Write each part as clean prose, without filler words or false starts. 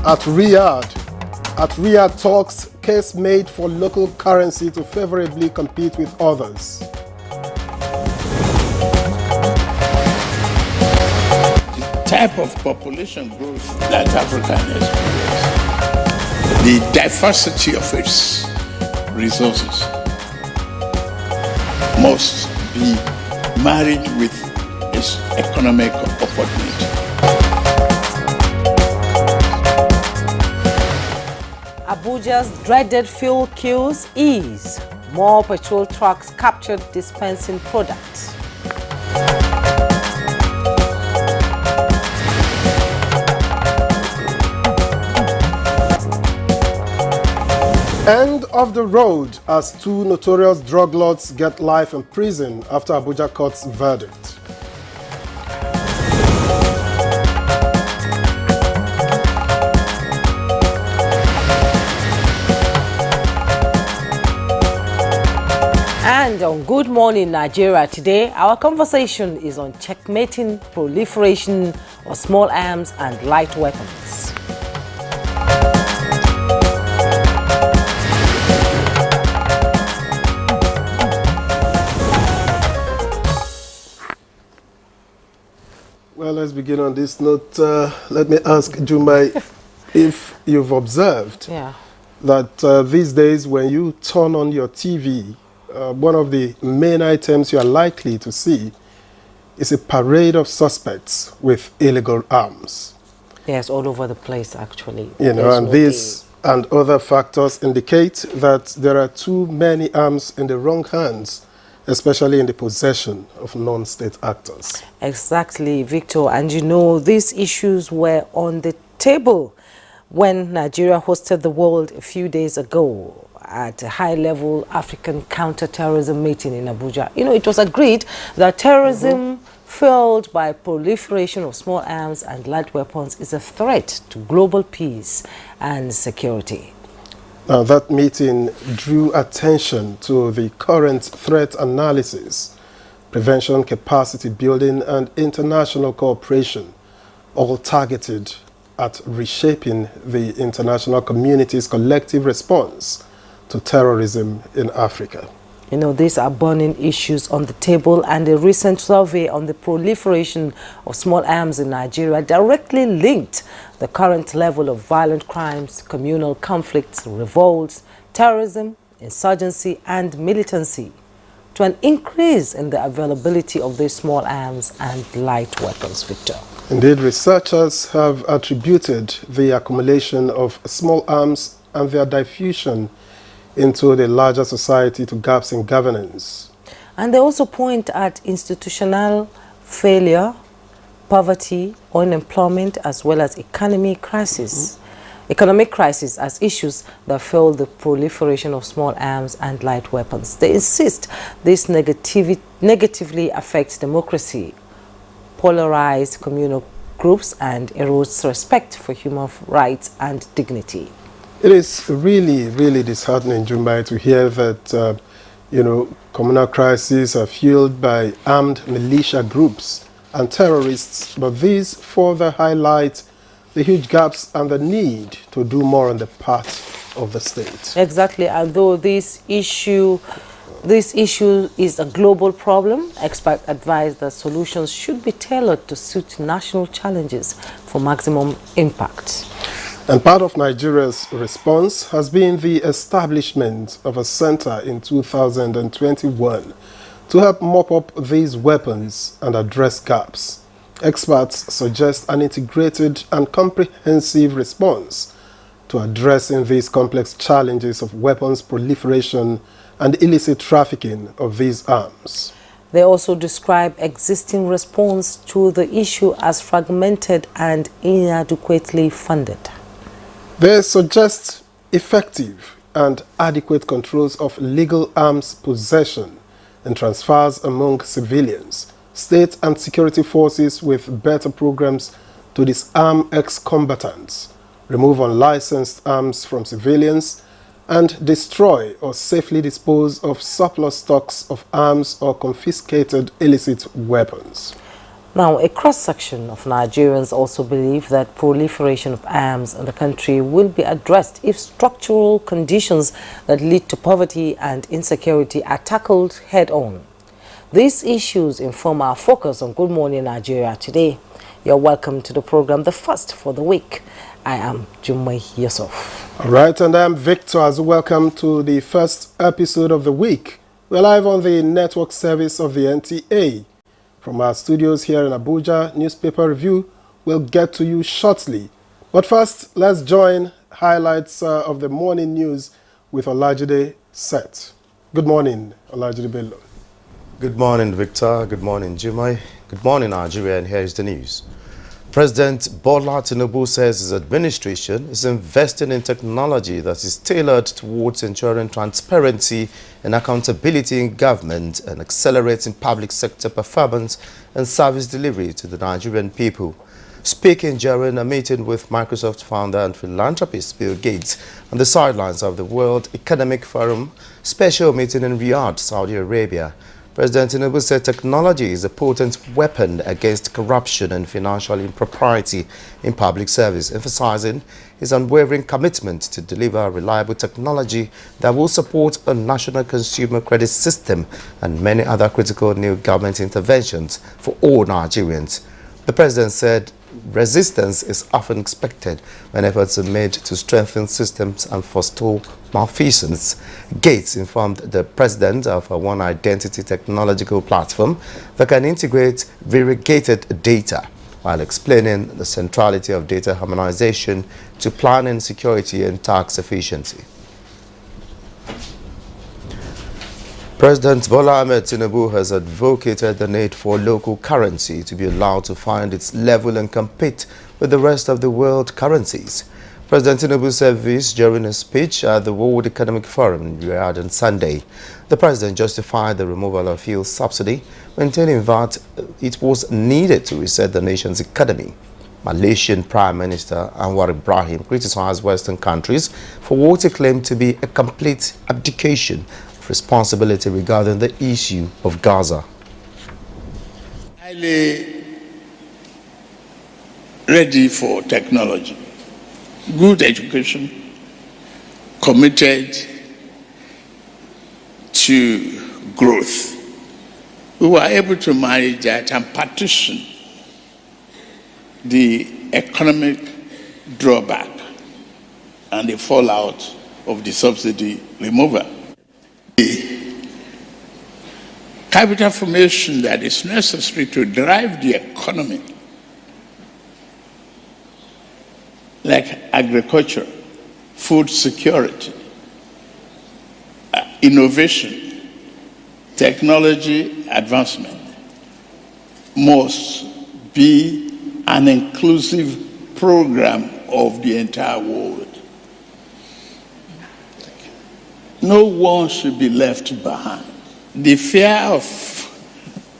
At Riyadh talks, case made for local currency to favorably compete with others. The type of population growth that Africa has, the diversity of its resources must be married with its economic opportunity. Abuja's dreaded fuel queues ease. More petrol trucks captured dispensing products. End of the road as two notorious drug lords get life in prison after Abuja court's verdict. And on Good Morning Nigeria today, our conversation is on checkmating proliferation of small arms and light weapons. Well, let's begin on this note. Let me ask Jumai if you've observed that these days when you turn on your TV, one of the main items you are likely to see is a parade of suspects with illegal arms. Yes, all over the place, actually. You know, and these and other factors indicate that there are too many arms in the wrong hands, especially in the possession of non-state actors. Exactly, Victor. And you know, these issues were on the table when Nigeria hosted the world a few days ago at a high-level African counter-terrorism meeting in Abuja. You know, it was agreed that terrorism fueled by proliferation of small arms and light weapons is a threat to global peace and security. Now, that meeting drew attention to the current threat analysis, prevention capacity building, and international cooperation, all targeted at reshaping the international community's collective response to terrorism in Africa. You know, these are burning issues on the table, and a recent survey on the proliferation of small arms in Nigeria directly linked the current level of violent crimes, communal conflicts, revolts, terrorism, insurgency, and militancy to an increase in the availability of these small arms and light weapons, Victor. Indeed, researchers have attributed the accumulation of small arms and their diffusion into the larger society to gaps in governance. And they also point at institutional failure, poverty, unemployment, as well as economic crisis as issues that fuel the proliferation of small arms and light weapons. They insist this negatively affects democracy, polarize communal groups, and erodes respect for human rights and dignity. It is really, really disheartening, Jumbai, to hear that, communal crises are fueled by armed militia groups and terrorists, but these further highlight the huge gaps and the need to do more on the part of the state. Exactly, and though this issue is a global problem, experts advise that solutions should be tailored to suit national challenges for maximum impact. And part of Nigeria's response has been the establishment of a center in 2021 to help mop up these weapons and address gaps. Experts suggest an integrated and comprehensive response to addressing these complex challenges of weapons proliferation and illicit trafficking of these arms. They also describe existing response to the issue as fragmented and inadequately funded. They suggest effective and adequate controls of legal arms possession and transfers among civilians, state and security forces with better programs to disarm ex-combatants, remove unlicensed arms from civilians, and destroy or safely dispose of surplus stocks of arms or confiscated illicit weapons. Now, a cross-section of Nigerians also believe that proliferation of arms in the country will be addressed if structural conditions that lead to poverty and insecurity are tackled head-on. These issues inform our focus on Good Morning Nigeria today. You're welcome to the program, the first for the week. I am Jummai Yusuf. All right, and I'm Victor. As welcome to the first episode of the week. We're live on the network service of the NTA. From our studios here in Abuja, newspaper review will get to you shortly. But first, let's join highlights of the morning news with Olajide Set. Good morning, Olajide Bello. Good morning, Victor. Good morning, Jimai. Good morning, Nigeria, and here is the news. President Bola Tinubu says his administration is investing in technology that is tailored towards ensuring transparency and accountability in government and accelerating public sector performance and service delivery to the Nigerian people. Speaking during a meeting with Microsoft founder and philanthropist Bill Gates on the sidelines of the World Economic Forum special meeting in Riyadh, Saudi Arabia, President Tinubu said technology is a potent weapon against corruption and financial impropriety in public service, emphasizing his unwavering commitment to deliver reliable technology that will support a national consumer credit system and many other critical new government interventions for all Nigerians. The president said resistance is often expected when efforts are made to strengthen systems and forestall malfeasance. Gates informed the president of a one identity technological platform that can integrate variegated data, while explaining the centrality of data harmonization to planning, security, and tax efficiency. President Bola Ahmed Tinubu has advocated the need for local currency to be allowed to find its level and compete with the rest of the world currencies. President Tinubu said this during a speech at the World Economic Forum in Riyadh on Sunday. The president justified the removal of fuel subsidy, maintaining that it was needed to reset the nation's economy. Malaysian Prime Minister Anwar Ibrahim criticized Western countries for what he claimed to be a complete abdication of responsibility regarding the issue of Gaza. Highly ready for technology, good education, committed to growth. We were able to manage that and partition the economic drawback and the fallout of the subsidy removal. The capital formation that is necessary to drive the economy, like agriculture, food security, innovation, technology advancement, must be an inclusive program of the entire world. No one should be left behind. The fear of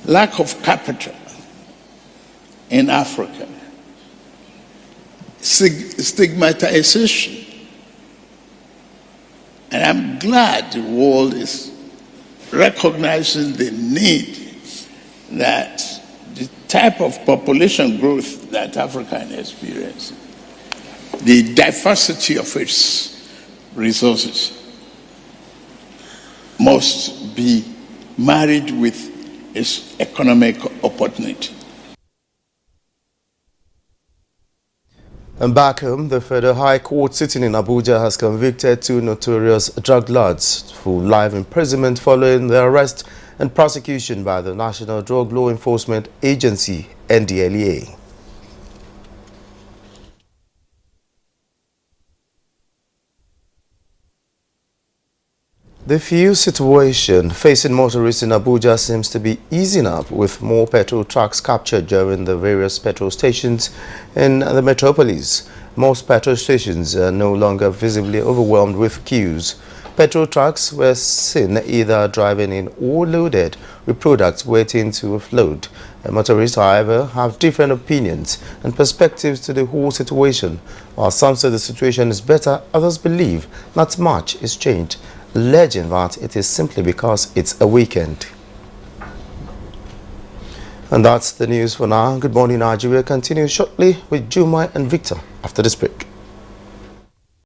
lack of capital in Africa, stigmatization, and I'm glad the world is recognizing the need that the type of population growth that Africa is experiencing, the diversity of its resources, must be married with its economic opportunity. And back home, the Federal High Court sitting in Abuja has convicted two notorious drug lords for life imprisonment following their arrest and prosecution by the National Drug Law Enforcement Agency, NDLEA. The fuel situation facing motorists in Abuja seems to be easing up, with more petrol trucks captured during the various petrol stations in the metropolis. Most petrol stations are no longer visibly overwhelmed with queues. Petrol trucks were seen either driving in or loaded with products waiting to offload. Motorists, however, have different opinions and perspectives to the whole situation. While some say the situation is better, others believe not much is changed, alleging that it is simply because it's a weekend. And that's the news for now. Good morning, Nigeria. Continue shortly with Jumai and Victor after this break.